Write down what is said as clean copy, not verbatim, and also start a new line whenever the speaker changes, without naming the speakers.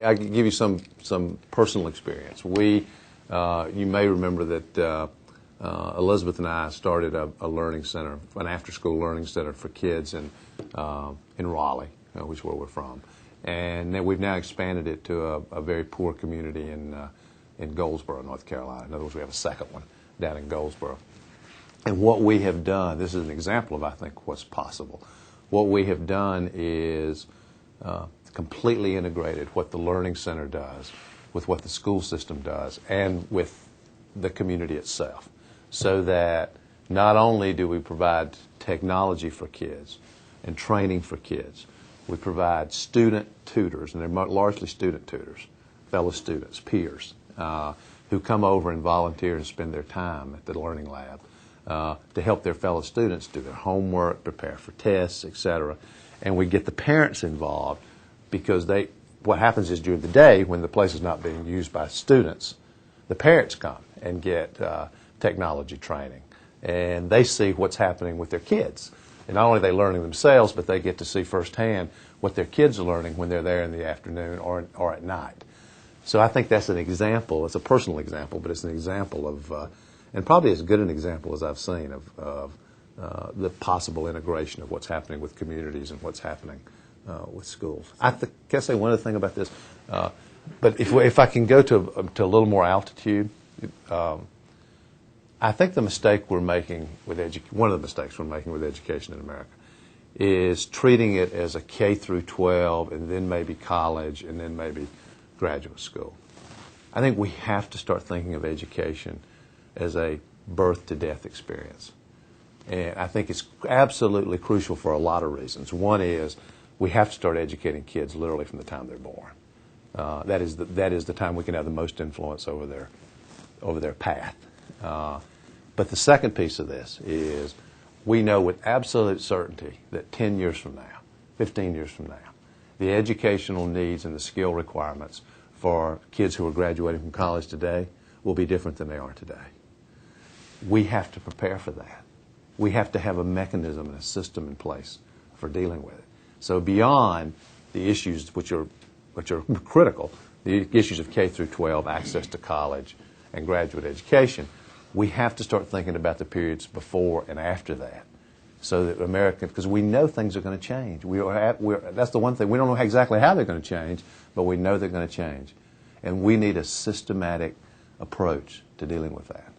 I can give you some personal experience. You may remember that Elizabeth and I started a learning center, an after-school learning center for kids in Raleigh, which is where we're from. And then we've now expanded it to a very poor community in Goldsboro, North Carolina. In other words, we have a second one down in Goldsboro. And what we have done, this is an example of, I think, what's possible. What we have done is completely integrated what the Learning Center does with what the school system does and with the community itself, so that not only do we provide technology for kids and training for kids, we provide student tutors, and they're largely student tutors, fellow students, peers, who come over and volunteer and spend their time at the Learning Lab to help their fellow students do their homework, prepare for tests, etc. And we get the parents involved because what happens is during the day when the place is not being used by students, the parents come and get technology training, and they see what's happening with their kids. And not only are they learning themselves, but they get to see firsthand what their kids are learning when they're there in the afternoon or at night. So I think that's an example. It's a personal example, but it's an example of, and probably as good an example as I've seen of the possible integration of what's happening with communities and what's happening with schools. Can I say one other thing about this? But if I can go to a little more altitude, I think the mistake we're making with one of the mistakes we're making with education in America is treating it as a K through 12 and then maybe college and then maybe graduate school. I think we have to start thinking of education as a birth to death experience. And I think it's absolutely crucial for a lot of reasons. One is we have to start educating kids literally from the time they're born. That is the time we can have the most influence over their path. But the second piece of this is we know with absolute certainty that 10 years from now, 15 years from now, the educational needs and the skill requirements for kids who are graduating from college today will be different than they are today. We have to prepare for that. We have to have a mechanism and a system in place for dealing with it. So beyond the issues which are critical, the issues of K through 12, access to college and graduate education, we have to start thinking about the periods before and after that, so that because we know things are going to change. That's the one thing. We don't know exactly how they're going to change, but we know they're going to change. And we need a systematic approach to dealing with that.